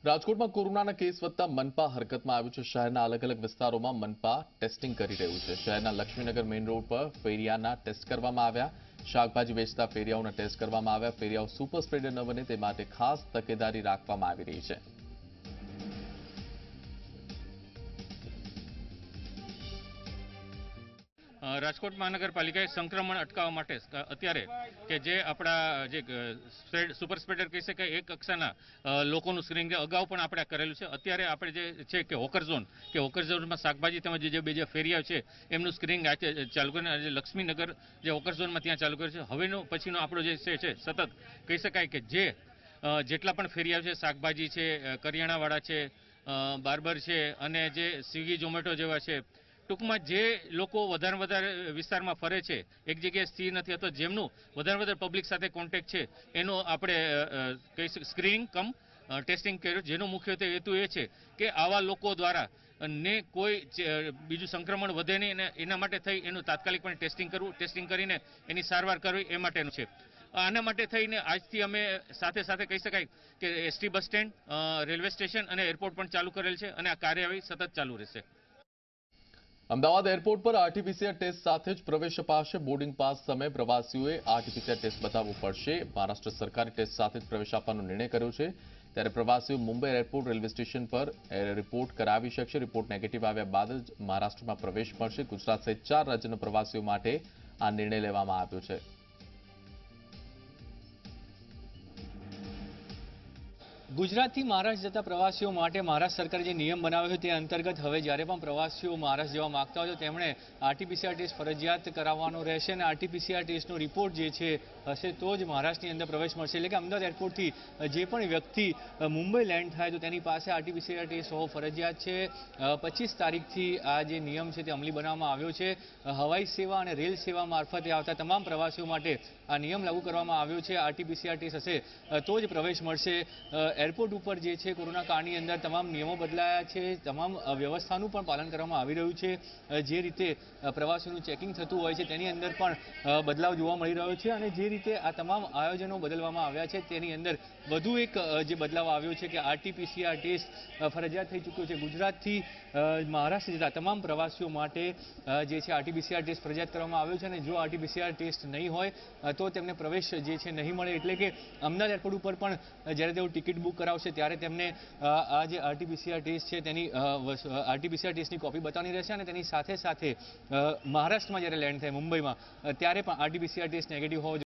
રાજકોટમાં કોરોનાના કેસ વધતા મનપા હરકતમાં આવ્યું છે। શહેરના અલગ અલગ વિસ્તારોમાં મનપા ટેસ્ટિંગ કરી રહ્યું છે। શહેરના લક્ષ્મીનગર મેઇન રોડ પર ફેરિયાના ટેસ્ટ કરવામાં આવ્યા। શાકભાજી વેચતા ફેરિયાઓના ટેસ્ટ કરવામાં આવ્યા। ફેરિયાઓ સુપર સ્પ્રેડર ન બને તે માટે ખાસ તકેદારી રાખવામાં આવી રહી છે। રાજકોટ મહાનગરપાલિકાએ સંક્રમણ અટકાવવા માટે અત્યારે કે જે આપણા જે સુપર સ્પ્રેડર કહી શકાય એ કક્ષાના લોકોનું સ્ક્રીનિંગ અગાઉ પણ આપણે કરેલું છે। અત્યારે આપણે જે છે કે હોકર ઝોનમાં શાકભાજી તેમજ જે બે ફેરિયા છે એમનું સ્ક્રીનિંગ ચાલુ કરીને આજે લક્ષ્મીનગર જે હોકર ઝોનમાં ત્યાં ચાલુ કર્યું છે। હવેનો પછીનો આપણો જે છે સતત કહી શકાય કે જેટલા પણ ફેરિયા છે, શાકભાજી છે, કરિયાણાવાળા છે, બાર્બર છે અને જે સ્વિગી ઝોમેટો જેવા છે, ટૂંકમાં જે લોકો વધારે વિસ્તારમાં ફરે છે, એક જગ્યાએ સ્થિર નથી અથવા જેમનું વધારે પબ્લિક સાથે કોન્ટેક્ટ છે, એનો આપણે સ્ક્રીનિંગ કમ ટેસ્ટિંગ કર્યું। જેનો મુખ્ય હેતુ એ છે કે આવા લોકો દ્વારા ને કોઈ બીજું સંક્રમણ વધે નહીં અને એના માટે થઈ એનું તાત્કાલિકપણે ટેસ્ટિંગ કરવું, ટેસ્ટિંગ કરીને એની સારવાર કરવી એ માટેનું છે। આના માટે થઈને આજથી અમે સાથે કહી શકાય કે ST bus stand, railway station અને એરપોર્ટ પણ ચાલુ કરેલ છે અને આ કાર્યવાહી સતત ચાલુ રહેશે। અમદાવાદ એરપોર્ટ પર આરટીપીસીઆર ટેસ્ટ સાથે જ પ્રવેશ અપાશે। બોર્ડિંગ પાસ સમયે પ્રવાસીઓએ આરટીપીસીઆર ટેસ્ટ બતાવવો પડશે। મહારાષ્ટ્ર સરકારે ટેસ્ટ સાથે જ પ્રવેશ આપવાનો નિર્ણય કર્યો છે। ત્યારે પ્રવાસીઓ મુંબઈ એરપોર્ટ રેલવે સ્ટેશન પર રિપોર્ટ કરાવી શકશે। રિપોર્ટ નેગેટિવ આવ્યા બાદ જ મહારાષ્ટ્રમાં પ્રવેશ મળશે। ગુજરાત સહિત 4 રાજ્યના પ્રવાસીઓ માટે આ નિર્ણય લેવામાં આવ્યો છે। ગુજરાતથી મહારાષ્ટ્ર જતા પ્રવાસીઓ માટે મહારાષ્ટ્ર સરકારે જે નિયમ બનાવ્યો છે તે અંતર્ગત હવે જ્યારે પણ પ્રવાસીઓ મહારાષ્ટ્ર જવા માંગતા હોય તો તેમણે આરટીપીસીઆર ટેસ્ટ ફરજિયાત કરાવવાનો રહેશે અને આરટીપીસીઆર ટેસ્ટનો રિપોર્ટ જે છે હશે તો જ મહારાષ્ટ્રની અંદર પ્રવેશ મળશે। એટલે કે અમદાવાદ એરપોર્ટથી જે પણ વ્યક્તિ મુંબઈ લેન્ડ થાય તો તેની પાસે આરટીપીસીઆર ટેસ્ટ હોવો ફરજિયાત છે। 25 તારીખથી આ જે નિયમ છે તે અમલી બનાવવામાં આવ્યો છે। હવાઈ સેવા અને રેલ સેવા મારફતે આવતા તમામ પ્રવાસીઓ માટે આ નિયમ લાગુ કરવામાં આવ્યો છે। આરટીપીસીઆર ટેસ્ટ હશે તો જ પ્રવેશ મળશે। એરપોર્ટ ઉપર જે છે કોરોના કાળની અંદર તમામ નિયમો બદલાયા છે, તમામ વ્યવસ્થાનું પણ પાલન કરવામાં આવી રહ્યું છે। જે રીતે પ્રવાસીઓનું ચેકિંગ થતું હોય છે તેની અંદર પણ બદલાવ જોવા મળી રહ્યો છે અને જે રીતે આ તમામ આયોજનો બદલવામાં આવ્યા છે તેની અંદર વધુ એક જે બદલાવ આવ્યો છે કે આરટીપીસીઆર ટેસ્ટ ફરજિયાત થઈ ચૂક્યો છે। ગુજરાતથી મહારાષ્ટ્ર જતા તમામ પ્રવાસીઓ માટે જે છે આરટીપીસીઆર ટેસ્ટ ફરજિયાત કરવામાં આવ્યો છે અને જો આરટીપીસીઆર ટેસ્ટ નહીં હોય તો તેમને પ્રવેશ જે છે નહીં મળે। એટલે કે અમદાવાદ એરપોર્ટ ઉપર પણ જ્યારે તેઓ ટિકિટ બુક કરાવશે ત્યારે તેમને આ જે આરટીપીસીઆર ટેસ્ટ છે તેની આરટીપીસીઆર ટેસ્ટની કોપી બતાવવાની રહેશે અને તેની સાથે મહારાષ્ટ્રમાં જ્યારે લેન્ડ થાય મુંબઈમાં ત્યારે પણ આરટીપીસીઆર ટેસ્ટ નેગેટિવ હોવો